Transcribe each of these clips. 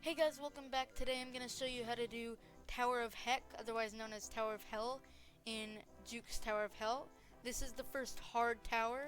Hey guys, welcome back. Today I'm going to show you how to do Tower of Heck, otherwise known as Tower of Hell, in Juke's Tower of Hell. This is the first hard tower,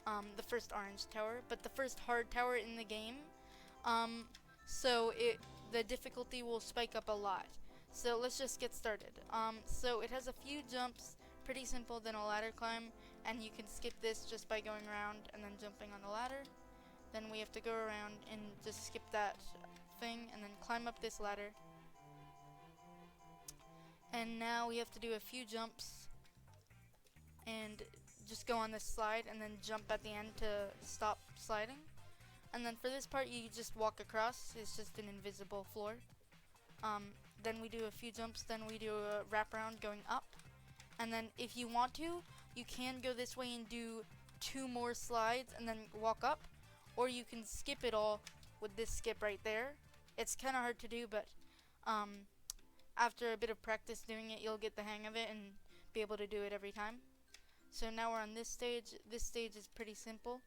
the first orange tower, but the first hard tower in the game. Um, so the difficulty will spike up a lot. So let's just get started. So it has a few jumps, pretty simple, then a ladder climb, and you can skip this just by going around and then jumping on the ladder. Then we have to go around and just skip that thing and then climb up this ladder. And now we have to do a few jumps and just go on this slide and then jump at the end to stop sliding. And then for this part you just walk across, it's just an invisible floor. Then we do a few jumps, then we do a wraparound going up. And then if you want to, you can go this way and do 2 more slides and then walk up. Or you can skip it all with this skip right there. It's kind of hard to do, but after a bit of practice doing it, you'll get the hang of it and be able to do it every time. So now we're on this stage. This stage is pretty simple,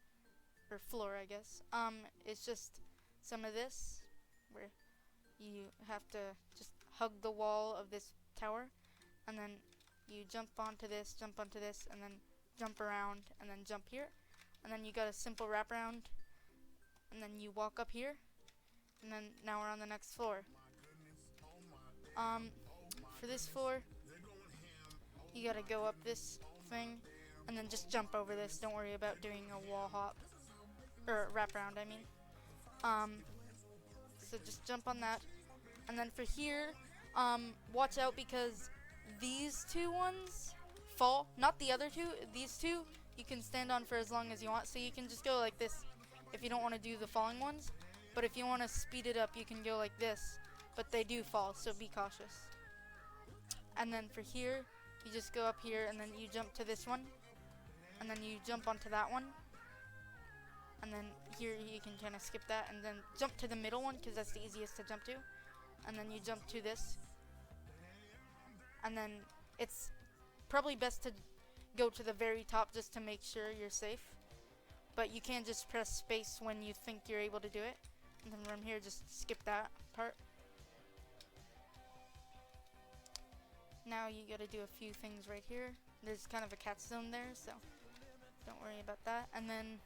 or floor, I guess. It's just some of this, where you have to just hug the wall of this tower, and then you jump onto this, and then jump around, and then jump here, and then you got a simple wraparound, and then you walk up here, and then now we're on the next floor. For this floor, you gotta go up this thing, and then just jump over this. Don't worry about doing a wall hop, or wraparound, I mean. So just jump on that, and then for here, watch out because these 2 ones fall. Not the other 2, these 2 you can stand on for as long as you want, so you can just go like this if you don't want to do the falling ones. But if you want to speed it up, you can go like this, but they do fall, so be cautious. And then for here, you just go up here and then you jump to this one, and then you jump onto that one, and then here you can kind of skip that and then jump to the middle one because that's the easiest to jump to, and then you jump to this, and then it's probably best to go to the very top just to make sure you're safe, but you can just press space when you think you're able to do it, and then from here just skip that part. Now you gotta do a few things right here. There's kind of a catch zone there, so don't worry about that. And then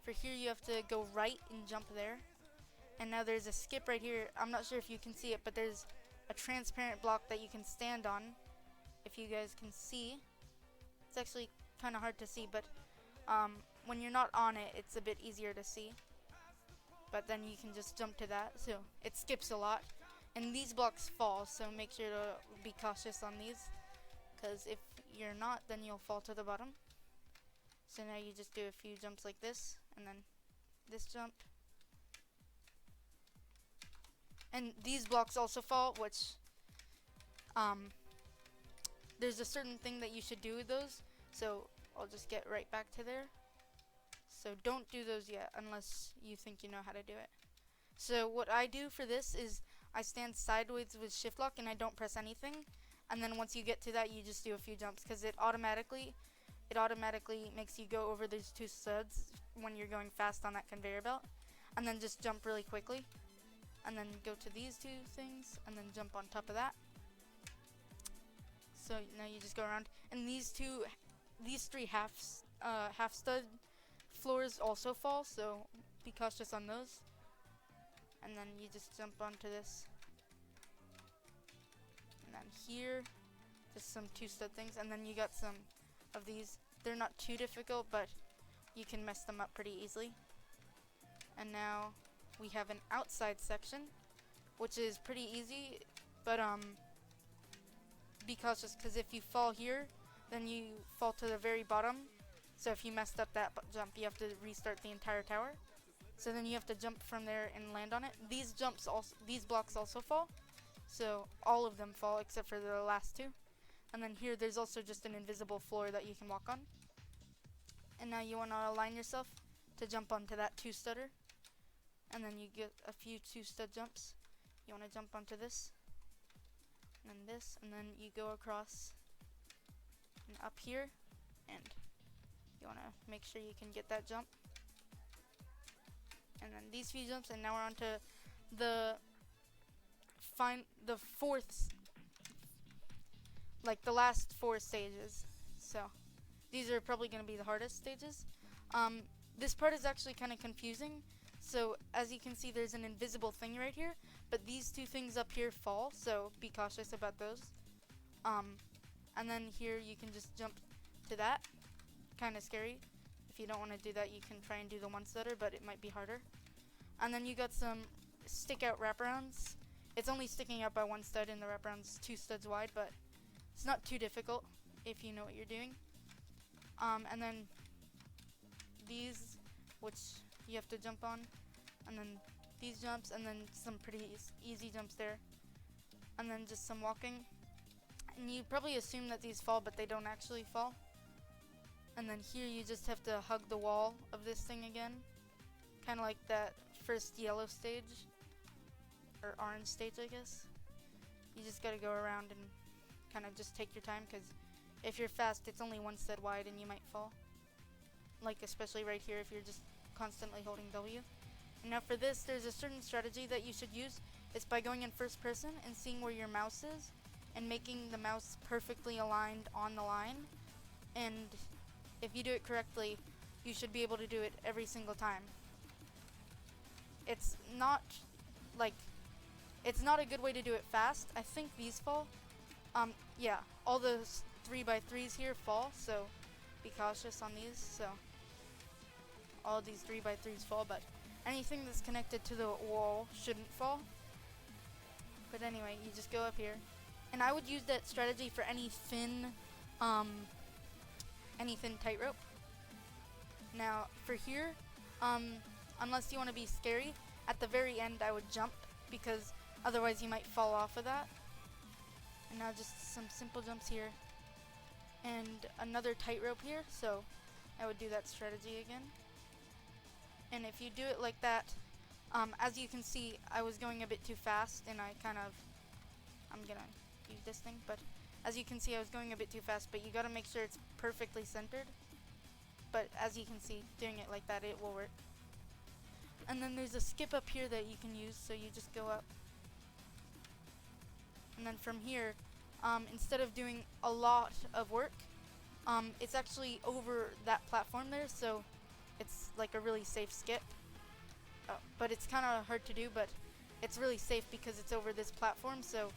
for here you have to go right and jump there. And now there's a skip right here. I'm not sure if you can see it, but there's a transparent block that you can stand on. If you guys can see, it's actually kind of hard to see, but when you're not on it, it's a bit easier to see. But then you can just jump to that, so it skips a lot. And these blocks fall, so make sure to be cautious on these, because if you're not, then you'll fall to the bottom. So now you just do a few jumps like this, and then this jump. And these blocks also fall, which there's a certain thing that you should do with those, so I'll just get right back to there. So don't do those yet unless you think you know how to do it. So what I do for this is I stand sideways with shift lock and I don't press anything, and then once you get to that you just do a few jumps because it automatically makes you go over these 2 studs when you're going fast on that conveyor belt, and then just jump really quickly, and then go to these 2 things and then jump on top of that. So now you just go around, and these 3 half stud floors also fall, so be cautious on those. And then you just jump onto this, and then here just some 2 stud things, and then you got some of these. They're not too difficult, but you can mess them up pretty easily. And now we have an outside section, which is pretty easy, but be cautious because if you fall here, then you fall to the very bottom. So if you messed up that jump, you have to restart the entire tower. So then you have to jump from there and land on it. These blocks also fall, so all of them fall except for the last 2. And then here there's also just an invisible floor that you can walk on. And now you want to align yourself to jump onto that 2 studder, and then you get a few 2 stud jumps. You want to jump onto this, and then this, and then you go across and up here, and you want to make sure you can get that jump. and then these few jumps, and now we're on to the the like the last 4 stages. So these are probably going to be the hardest stages. This part is actually kind of confusing. So as you can see, there's an invisible thing right here, but these 2 things up here fall, so be cautious about those. And then here you can just jump to that. Kind of scary. If you don't want to do that, you can try and do the 1-studder, but it might be harder. And then you got some stick out wraparounds. It's only sticking out by 1 stud, and the wraparound's 2 studs wide, but it's not too difficult if you know what you're doing. And then these, which you have to jump on, and then these jumps, and then some pretty easy jumps there, and then just some walking. And you probably assume that these fall, but they don't actually fall. And then here you just have to hug the wall of this thing again, kind of like that first yellow stage, or orange stage, I guess. You just gotta go around and kind of just take your time, because if you're fast, it's only 1 stud wide and you might fall. Like especially right here if you're just constantly holding W. And now for this, there's a certain strategy that you should use. It's by going in first person and seeing where your mouse is and making the mouse perfectly aligned on the line. And if you do it correctly, you should be able to do it every single time. It's not a good way to do it fast. I think these fall. Yeah, all the 3x3s here fall, so be cautious on these. So all these 3x3s fall, but anything that's connected to the wall shouldn't fall. But anyway, you just go up here, and I would use that strategy for any thin tightrope. Now for here, unless you want to be scary, at the very end I would jump, because otherwise you might fall off of that. And now just some simple jumps here, and another tightrope here, so I would do that strategy again. And if you do it like that, as you can see, I was going a bit too fast, and I'm gonna use this thing, but as you can see, I was going a bit too fast, but you gotta make sure it's perfectly centered. But as you can see, doing it like that, it will work. And then there's a skip up here that you can use, so you just go up. And then from here, instead of doing a lot of work, it's actually over that platform there, so it's like a really safe skip. But it's kind of hard to do, but it's really safe because it's over this platform, so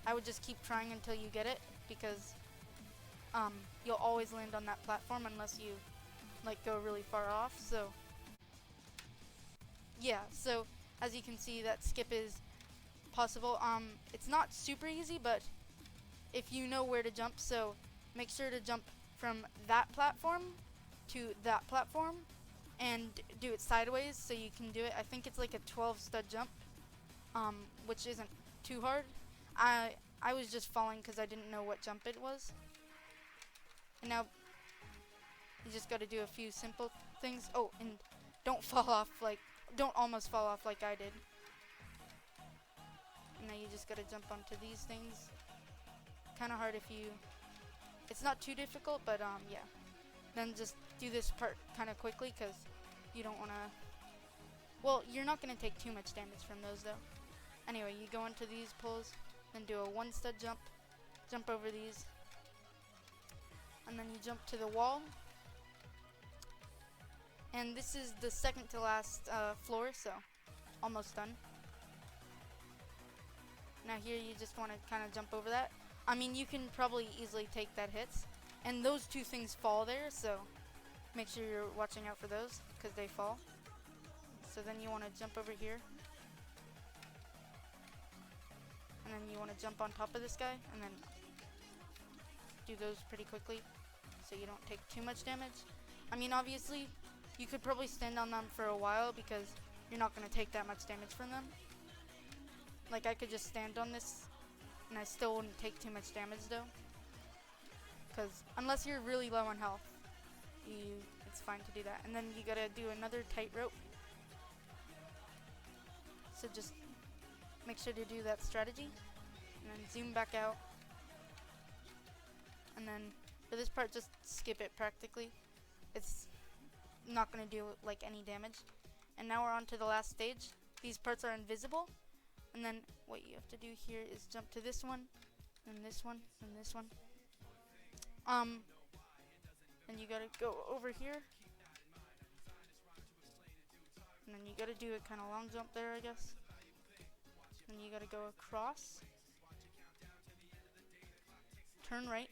I would just keep trying until you get it, because you'll always land on that platform unless you like go really far off. So yeah, so as you can see, that skip is possible. It's not super easy, but if you know where to jump, so make sure to jump from that platform to that platform and do it sideways so you can do it. I think it's like a 12 stud jump, which isn't too hard. I was just falling because I didn't know what jump it was. And now you just got to do a few simple things. Oh, and don't almost fall off like I did. And now you just got to jump onto these things. Kind of hard it's not too difficult, but yeah. Then just do this part kind of quickly, because you don't want to, well, you're not going to take too much damage from those though. Anyway, you go into these pulls, then do a 1 stud jump over these, and then you jump to the wall. And this is the second to last floor, so almost done. Now here you just want to kind of jump over that. I mean, you can probably easily take that hits, and those 2 things fall there, so make sure you're watching out for those, because they fall. So then you want to jump over here, and then you want to jump on top of this guy, and then do those pretty quickly so you don't take too much damage. I mean, obviously you could probably stand on them for a while, because you're not going to take that much damage from them. Like, I could just stand on this and I still wouldn't take too much damage though, because unless you're really low on health, it's fine to do that. And then you gotta do another tightrope, so just make sure to do that strategy, and then zoom back out. And then for this part, just skip it practically. It's not going to do like any damage. And now we're on to the last stage. These parts are invisible, And then what you have to do here is jump to this one, and this one, and this one. And you gotta go over here. And then you gotta do a kind of long jump there, I guess. And you gotta go across. Turn right.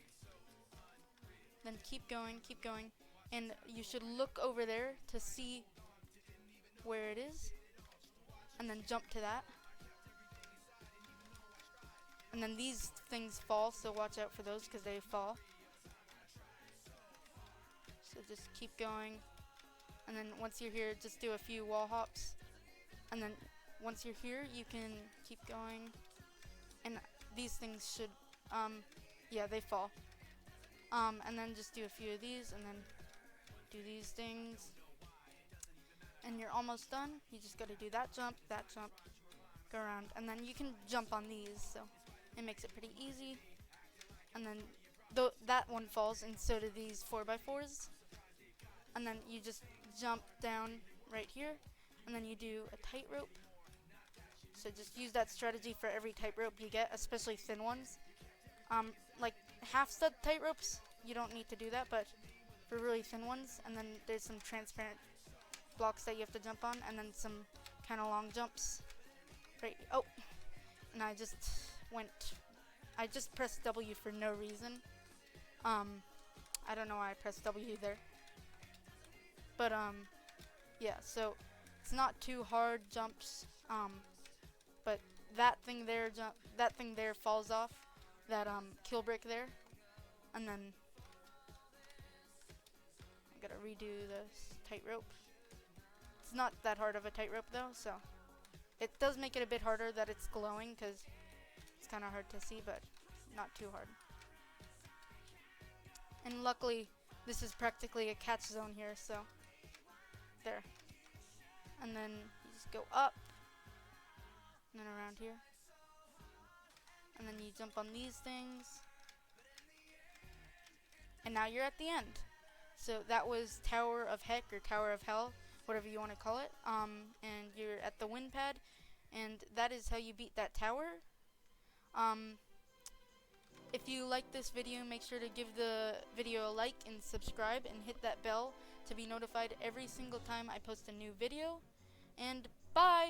Then keep going, keep going. And you should look over there to see where it is. And then jump to that. And then these things fall, so watch out for those because they fall. So just keep going. And then once you're here, just do a few wall hops. And then once you're here, you can keep going. And these things should, yeah, they fall. And then just do a few of these, and then do these things. And you're almost done. You just gotta do that jump, go around. And then you can jump on these, so it makes it pretty easy. And then that one falls, and so do these 4x4s. And then you just jump down right here, and then you do a tightrope. So just use that strategy for every tightrope you get, especially thin ones. Like half stud tightropes, you don't need to do that, but for really thin ones. And then there's some transparent blocks that you have to jump on, and then some kind of long jumps. Right. Oh, and I just pressed W for no reason. I don't know why I pressed W there. But yeah, so it's not too hard jumps. But that thing there falls off, that kill brick there, and then I gotta redo this tightrope. It's not that hard of a tightrope though, so it does make it a bit harder that it's glowing because it's kind of hard to see, but not too hard. And luckily, this is practically a catch zone here, so there. And then you just go up, and then around here. And then you jump on these things. And now you're at the end. So that was Tower of Heck, or Tower of Hell, whatever you want to call it. And you're at the wind pad, and that is how you beat that tower. If you like this video, make sure to give the video a like and subscribe, and hit that bell to be notified every single time I post a new video. And bye!